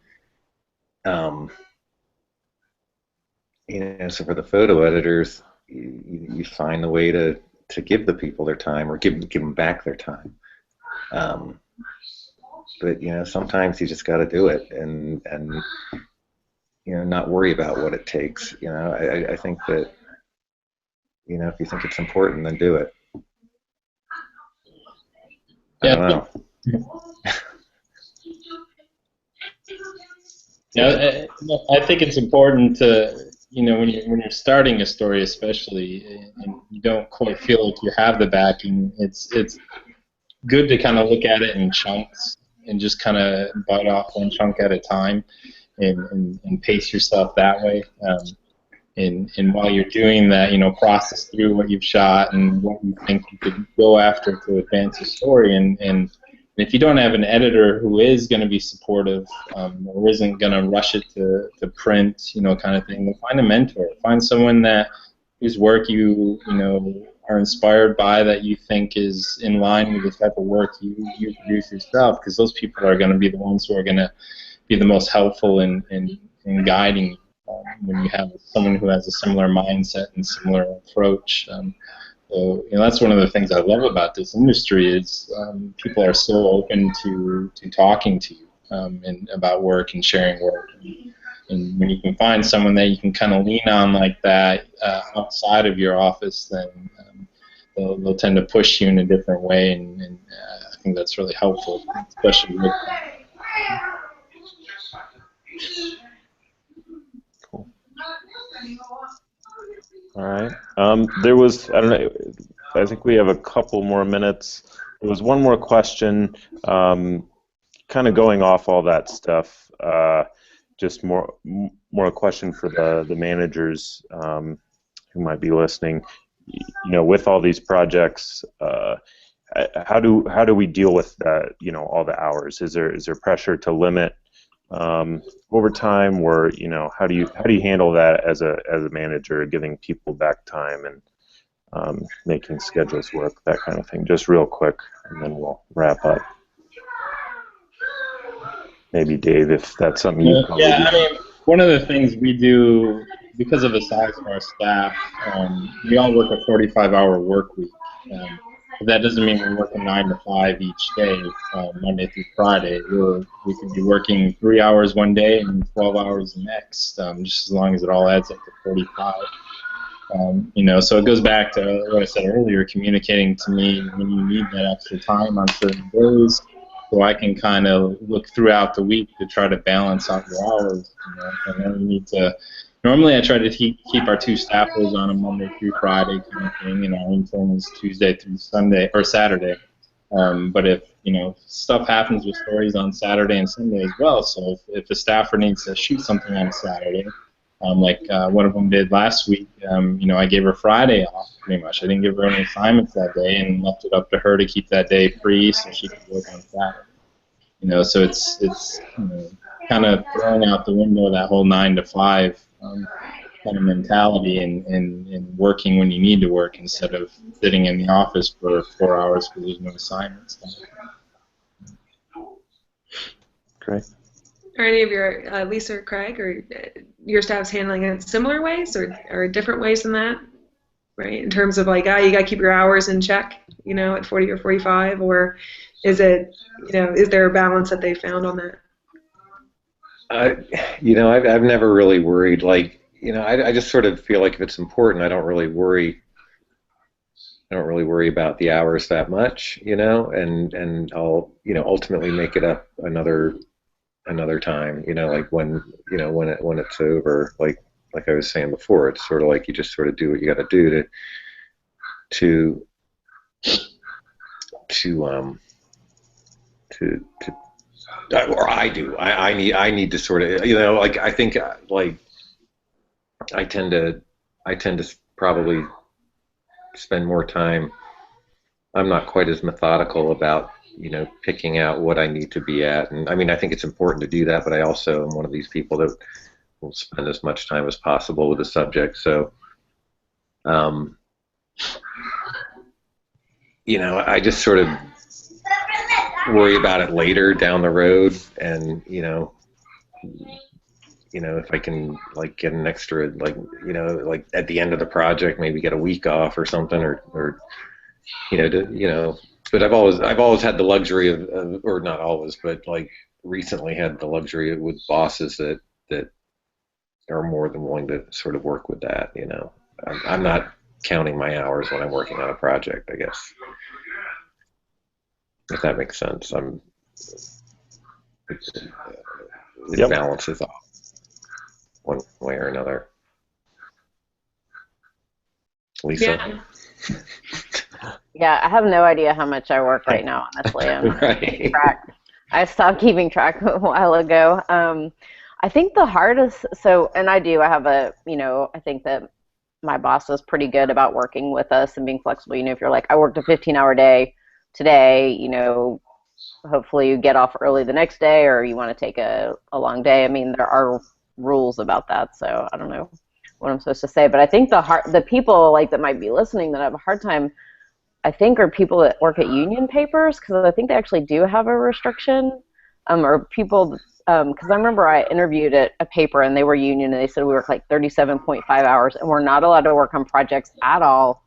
so for the photo editors, you find the way to give the people their time, or give them back their time. But sometimes you just got to do it, and not worry about what it takes. I think that if you think it's important, then do it. I don't know. Yeah, I think it's important to you know, when you're starting a story, especially, and you don't quite feel like you have the backing, it's good to kind of look at it in chunks and just kind of bite off one chunk at a time, and pace yourself that way. And while you're doing that, you know, process through what you've shot and what you think you could go after to advance the story. And if you don't have an editor who is going to be supportive, or isn't going to rush it to print, you know, kind of thing, then find a mentor. Find someone whose work you know, are inspired by, that you think is in line with the type of work you produce yourself, because those people are going to be the ones who are going to be the most helpful in guiding you. When you have someone who has a similar mindset and similar approach. So, you know, that's one of the things I love about this industry is people are so open to talking to you and about work and sharing work. And when you can find someone that you can kind of lean on like that outside of your office, then they'll tend to push you in a different way, and I think that's really helpful, especially with All right. There was, I don't know, I think we have a couple more minutes. There was one more question, kind of going off all that stuff, just more a question for the managers who might be listening. You know, with all these projects, how do we deal with you know, all the hours? Is there pressure to limit overtime, or, you know, how do you handle that as a manager, giving people back time and making schedules work, that kind of thing? Just real quick, and then we'll wrap up. Maybe Dave, if that's something you probably do. I mean, one of the things we do, because of the size of our staff, we all work a 45-hour work week. But that doesn't mean we're working 9 to 5 each day, Monday through Friday. We could be working 3 hours one day and 12 hours the next, just as long as it all adds up to 45. You know, so it goes back to what I said earlier, communicating to me when you need that extra time on certain days, so I can kind of look throughout the week to try to balance out your hours. You know, and then we need to. Normally, I try to keep our 2 staffers on a Monday through Friday kind of thing, and our intern is Tuesday through Sunday or Saturday. But if, you know, stuff happens with stories on Saturday and Sunday as well, so if a staffer needs to shoot something on a Saturday, like one of them did last week, you know, I gave her Friday off pretty much. I didn't give her any assignments that day and left it up to her to keep that day free so she could work on Saturday. You know, so it's you know, kind of throwing out the window that whole 9 to 5 kind of mentality, and working when you need to work instead of sitting in the office for 4 hours because there's no assignments. Great. Are any of your, Lisa or Craig, or your staffs handling it in similar ways or different ways than that, right? In terms of like, you got to keep your hours in check, you know, at 40 or 45, or is it, you know, is there a balance that they found on that? You know, I've never really worried. Like, you know, I just sort of feel like if it's important, I don't really worry about the hours that much, you know, and I'll, you know, ultimately make it up another time, you know, like when it's over, like I was saying before, it's sort of like you just sort of do what you got to do or I do. I need to sort of, you know, like I think like I tend to probably spend more time. I'm not quite as methodical about, you know, picking out what I need to be at, and I mean, I think it's important to do that, but I also am one of these people that will spend as much time as possible with the subject. So, you know, I just sort of worry about it later down the road, and you know, if I can like get an extra, like, you know, like at the end of the project, maybe get a week off or something, or you know, but I've always had the luxury of, or not always, but like recently had the luxury with bosses that are more than willing to sort of work with that. You know, I'm not counting my hours when I'm working on a project, I guess, if that makes sense. It Yep. balances off one way or another. Lisa? Yeah. Yeah, I have no idea how much I work right now, honestly. I'm not keeping track. I stopped keeping track a while ago. I think the hardest, and I have I think that my boss is pretty good about working with us and being flexible. If you're like, I worked a 15-hour day today, hopefully you get off early the next day, or you want to take a long day. I mean, there are rules about that, so I don't know what I'm supposed to say. But I think the people that might be listening that have a hard time, I think, are people that work at union papers, because I think they actually do have a restriction, or people, because I remember I interviewed at a paper and they were union and they said we work 37.5 hours and we're not allowed to work on projects at all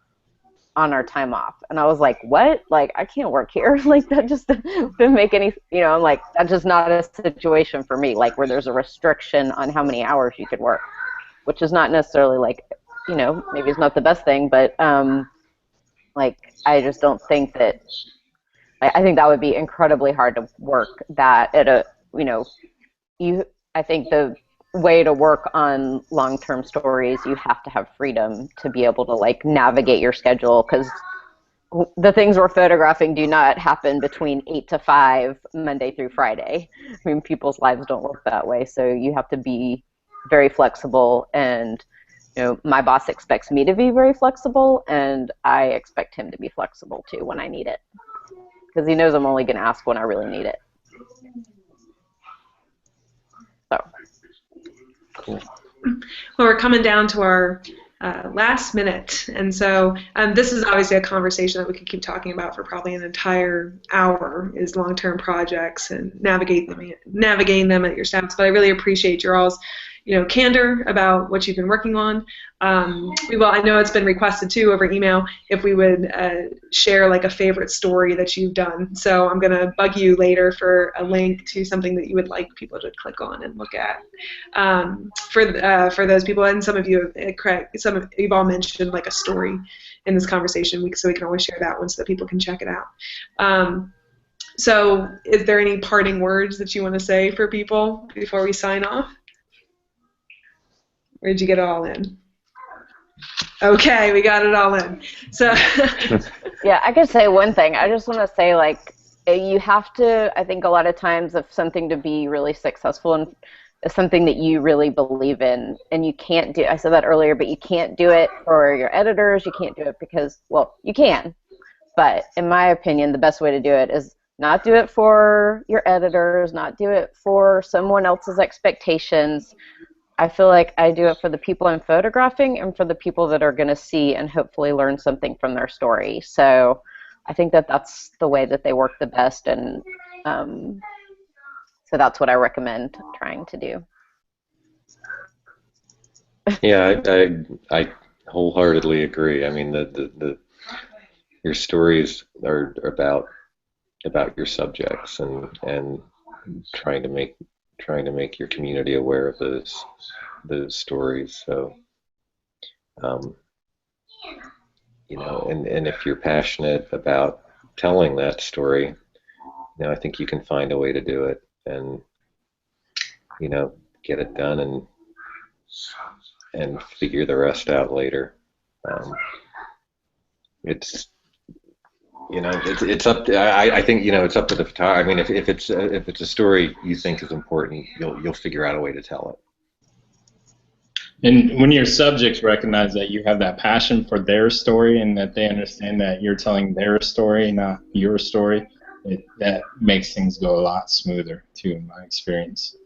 on our time off. And I was like, what? I can't work here. That just didn't make any, I'm like, that's just not a situation for me, where there's a restriction on how many hours you could work, which is not necessarily maybe it's not the best thing, but I just don't think that, I think that would be incredibly hard to work that at a, I think the way to work on long-term stories, you have to have freedom to be able to navigate your schedule, because the things we're photographing do not happen between 8 to 5 Monday through Friday. I mean, people's lives don't work that way, so you have to be very flexible, and my boss expects me to be very flexible, and I expect him to be flexible too when I need it, because he knows I'm only going to ask when I really need it. So. Cool. Well, we're coming down to our last minute, and so this is obviously a conversation that we could keep talking about for probably an entire hour, is long-term projects and navigating them at your staffs. But I really appreciate your all's candor about what you've been working on. I know it's been requested too over email if we would share a favorite story that you've done. So I'm gonna bug you later for a link to something that you would like people to click on and look at. For those people, and some of you, Craig, you've all mentioned a story in this conversation, so we can always share that one so that people can check it out. So is there any parting words that you want to say for people before we sign off? Or did you get it all in? Okay, we got it all in. So yeah, I could say one thing. I just want to say, you have to, I think a lot of times, if something to be really successful and is something that you really believe in, and you can't do, I said that earlier, but you can't do it for your editors, you can't do it because, well, you can, but in my opinion, the best way to do it is not do it for your editors, not do it for someone else's expectations. I feel like I do it for the people I'm photographing and for the people that are going to see and hopefully learn something from their story. So I think that that's the way that they work the best, and so that's what I recommend trying to do. Yeah, I wholeheartedly agree. I mean, your stories are about your subjects and trying to make your community aware of those stories. So, and if you're passionate about telling that story, I think you can find a way to do it and get it done and figure the rest out later. It's up to, I think it's up to the photographer. I mean, if it's a story you think is important, you'll figure out a way to tell it. And when your subjects recognize that you have that passion for their story and that they understand that you're telling their story, not your story, that makes things go a lot smoother too, in my experience.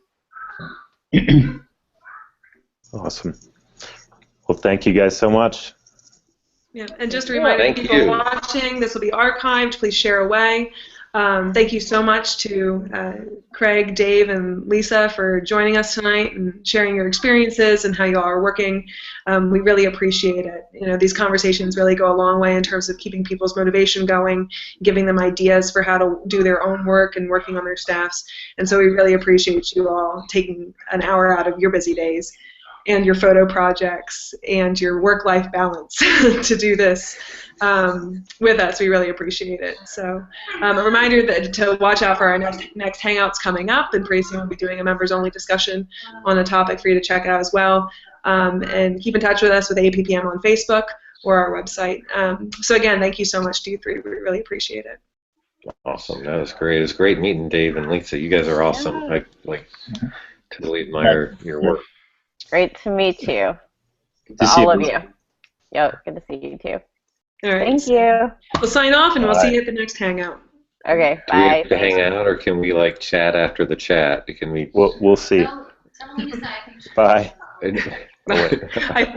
Awesome. Well, thank you guys so much. Yeah, and just a reminder to people watching, this will be archived. Please share away. Thank you so much to Craig, Dave, and Lisa for joining us tonight and sharing your experiences and how you all are working. We really appreciate it. These conversations really go a long way in terms of keeping people's motivation going, giving them ideas for how to do their own work and working on their staffs. And so we really appreciate you all taking an hour out of your busy days and your photo projects and your work-life balance to do this with us. We really appreciate it. So a reminder that to watch out for our next Hangouts coming up, and pretty soon we'll be doing a members-only discussion on the topic for you to check out as well. And keep in touch with us with APPM on Facebook. or our website. So again, thank you so much to you three. We really appreciate it. Awesome. That was great. It was great meeting Dave and Lisa. You guys are awesome. Yeah. I totally admire your work. Great to meet you. Good To to see all of you. you. Yep, good to see you too. All right. Thank you. We'll sign off, and we'll see Bye. you at the next Hangout. Okay, Do we bye. have to hang out, or can we like chat after the chat? Can we? We'll see. Tell Lisa I think she Bye. Oh, wait. I